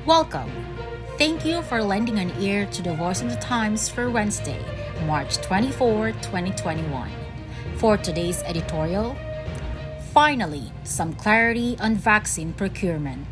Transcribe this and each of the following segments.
Welcome. Thank you for lending an ear to the Voice of the Times for Wednesday, March 24, 2021. For today's editorial, finally, some clarity on vaccine procurement.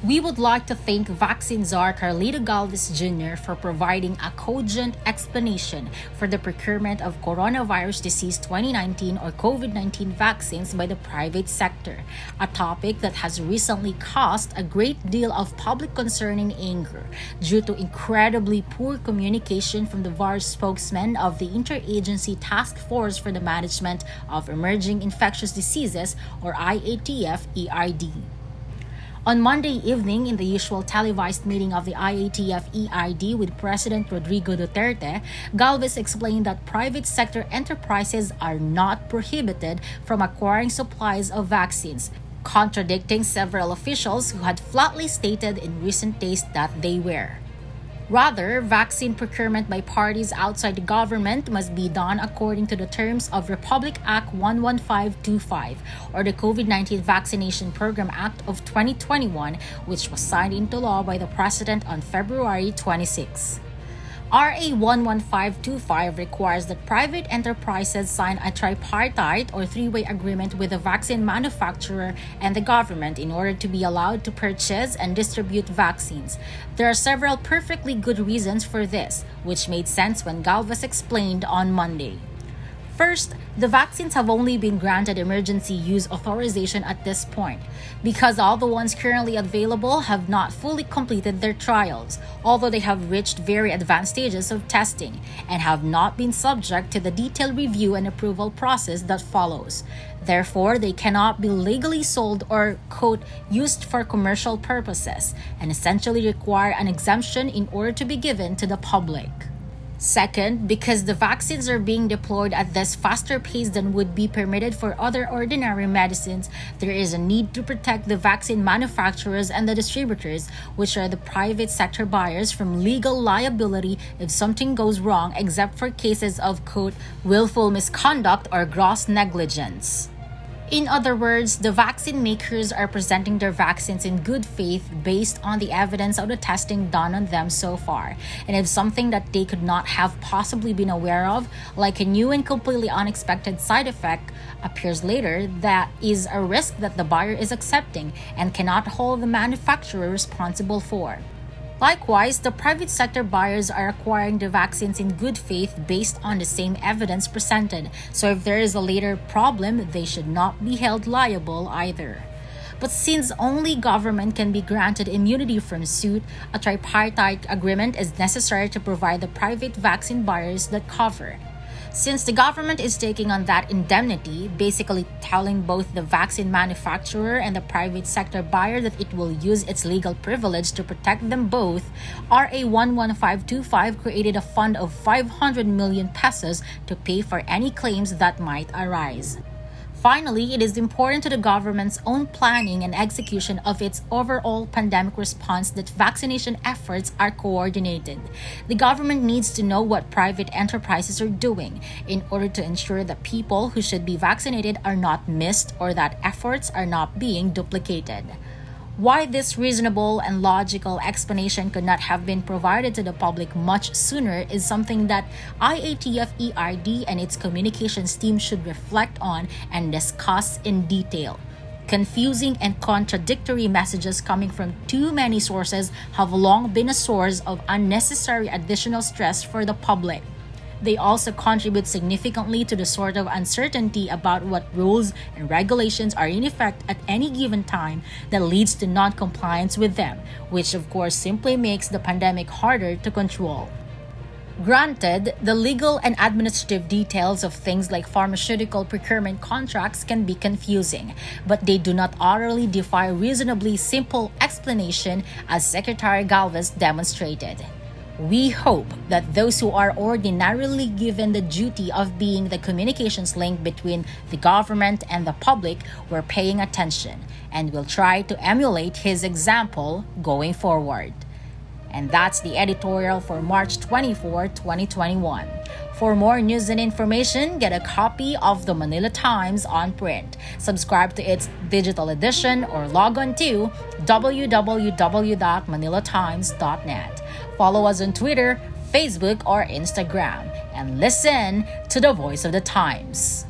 We would like to thank Vaccine Czar Carlito Galvez Jr. for providing a cogent explanation for the procurement of coronavirus disease 2019 or COVID-19 vaccines by the private sector, a topic that has recently caused a great deal of public concern and anger due to incredibly poor communication from the VAR's spokesman of the Interagency Task Force for the Management of Emerging Infectious Diseases or IATF-ERD. On Monday evening, in the usual televised meeting of the IATF-ERD with President Rodrigo Duterte, Galvez explained that private sector enterprises are not prohibited from acquiring supplies of vaccines, contradicting several officials who had flatly stated in recent days that they were. Rather, vaccine procurement by parties outside the government must be done according to the terms of Republic Act 11525 or the COVID-19 Vaccination Program Act of 2021, which was signed into law by the President on February 26. RA 11525 requires that private enterprises sign a tripartite or three-way agreement with the vaccine manufacturer and the government in order to be allowed to purchase and distribute vaccines. There are several perfectly good reasons for this, which made sense when Galvez explained on Monday. First, the vaccines have only been granted emergency use authorization at this point because all the ones currently available have not fully completed their trials, although they have reached very advanced stages of testing and have not been subject to the detailed review and approval process that follows. Therefore, they cannot be legally sold or, quote, used for commercial purposes and essentially require an exemption in order to be given to the public. Second, because the vaccines are being deployed at this faster pace than would be permitted for other ordinary medicines, there is a need to protect the vaccine manufacturers and the distributors, which are the private sector buyers, from legal liability if something goes wrong, except for cases of, quote, willful misconduct or gross negligence. In other words, the vaccine makers are presenting their vaccines in good faith based on the evidence of the testing done on them so far. And if something that they could not have possibly been aware of, like a new and completely unexpected side effect, appears later, that is a risk that the buyer is accepting and cannot hold the manufacturer responsible for. Likewise, the private sector buyers are acquiring the vaccines in good faith based on the same evidence presented, so if there is a later problem, they should not be held liable either. But since only government can be granted immunity from suit, a tripartite agreement is necessary to provide the private vaccine buyers that cover. Since the government is taking on that indemnity, basically telling both the vaccine manufacturer and the private sector buyer that it will use its legal privilege to protect them both, RA 11525 created a fund of 500 million pesos to pay for any claims that might arise. Finally, it is important to the government's own planning and execution of its overall pandemic response that vaccination efforts are coordinated. The government needs to know what private enterprises are doing in order to ensure that people who should be vaccinated are not missed or that efforts are not being duplicated. Why this reasonable and logical explanation could not have been provided to the public much sooner is something that IATF-ERD and its communications team should reflect on and discuss in detail. Confusing and contradictory messages coming from too many sources have long been a source of unnecessary additional stress for the public. They also contribute significantly to the sort of uncertainty about what rules and regulations are in effect at any given time that leads to non-compliance with them, which of course simply makes the pandemic harder to control. Granted, the legal and administrative details of things like pharmaceutical procurement contracts can be confusing, but they do not utterly defy reasonably simple explanation, as Secretary Galvez demonstrated. We hope that those who are ordinarily given the duty of being the communications link between the government and the public were paying attention and will try to emulate his example going forward. And that's the editorial for March 24, 2021. For more news and information, get a copy of the Manila Times on print. Subscribe to its digital edition or log on to www.manilatimes.net. Follow us on Twitter, Facebook, or Instagram, and listen to the Voice of the Times.